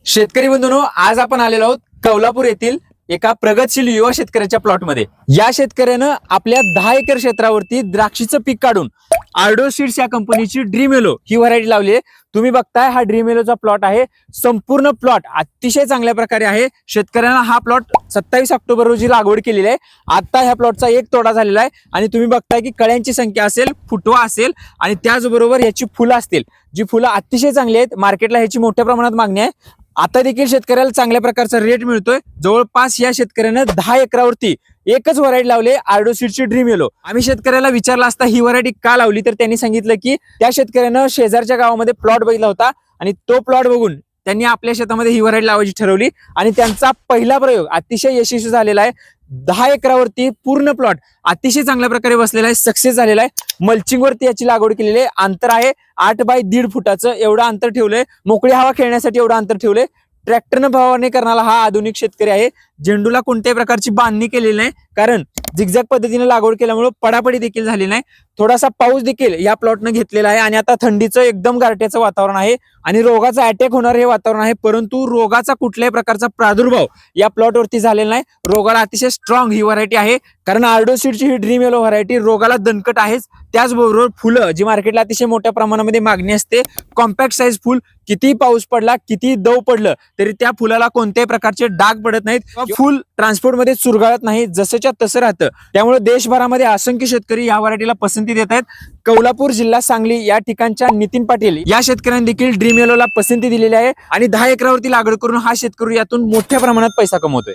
शेतकरी बंधूंनो, आज आपण आलेलो आहोत कोल्हापूर येथील एका प्रगतशील युवा शेतकऱ्याच्या प्लॉटमध्ये। या शेतकऱ्यानं आपल्या 10 एकर क्षेत्रावरती द्राक्षीचं पीक काढून आर्डो सीड्स या कंपनीची ड्रीम येलो ही व्हरायटी लावली आहे। तुम्ही बघताय हा ड्रीम येलोचा प्लॉट आहे। संपूर्ण प्लॉट अतिशय चांगल्या प्रकारे आहे। शेतकऱ्यांना हा प्लॉट 27 ऑक्टोबर रोजी लागवड केलेली आहे। आता ह्या प्लॉटचा एक तोडा झालेला आहे आणि तुम्ही बघताय की कळ्यांची संख्या असेल, फुटवा असेल आणि त्याचबरोबर याची फुलं असतील, जी फुलं अतिशय चांगली आहेत। मार्केटला ह्याची मोठ्या प्रमाणात मागणी आहे। आता देखील शेतकऱ्याला चांगल्या प्रकारचा रेट मिळतोय। जवळपास या शेतकऱ्यानं 10 एकरावरती एकच व्हरायटी लावले, आर्डो सीडची ड्रीम येलो। आम्ही शेतकऱ्याला विचारला असता ही व्हरायटी का लावली, तर त्यांनी सांगितलं की त्या शेतकऱ्यानं शेजारच्या गावामध्ये प्लॉट बघितला होता आणि तो प्लॉट बघून त्यांनी आपल्या शेतामध्ये ही व्हरायटी लावायची ठरवली आणि त्यांचा पहिला प्रयोग अतिशय यशस्वी झालेला आहे। 10 एकरावरती पूर्ण प्लॉट अतिशय चांगल्या प्रकारे बसलेला आहे, सक्सेस झालेला आहे। मल्चिंग वरती याची लागवड केलेली आहे। अंतर आहे 8 बाय 1.5 फुटाचं एवढं अंतर ठेवलंय। मोकळी हवा खेळण्यासाठी एवढं अंतर ठेवलंय। ट्रॅक्टरनं फवारणी करणारा हा आधुनिक शेतकरी आहे। झेंडूला कोणत्याही प्रकारची बांधणी केलेली नाही, कारण झिगझॅग पद्धतीने लागवड केल्यामुळे पडापडी देखील झाली नाही। थोडासा पाऊस देखील या प्लॉटनं घेतलेला आहे आणि आता थंडीचं एकदम गारठ्याचं वातावरण आहे आणि रोगाचा अटॅक होणार हे वातावरण आहे, परंतु रोगाचा कुठल्याही प्रकारचा प्रादुर्भाव या प्लॉटवरती झालेला नाही। रोगाला अतिशय स्ट्रॉंग ही व्हरायटी आहे, कारण आर्डो सीडची ही ड्रीम येलो व्हरायटी रोगाला दणकट आहेच। त्याचबरोबर फुलं जी मार्केटला अतिशय मोठ्या प्रमाणामध्ये मागणी असते, कॉम्पॅक्ट साईज फुल, किती पाऊस पडला किती दव पडलं तरी त्या फुलाला कोणत्याही प्रकारचे डाग पडत नाहीत, फुल ट्रान्सपोर्ट मध्ये चुरगाळत नाही, जसंच्या तसं राहतं। त्यामुळे देशभरामध्ये असंख्य शेतकरी या व्हरायटीला पसंती देत आहेत। कोल्हापूर जिल्हा सांगली या ठिकाणच्या नितीन पाटील या शेतकऱ्यांनी देखील ड्रीम येलोला पसंती दिलेली आहे आणि 10 एकरावरती लागवड करून हा शेतकरी यातून मोठ्या प्रमाणात पैसा कमवतोय।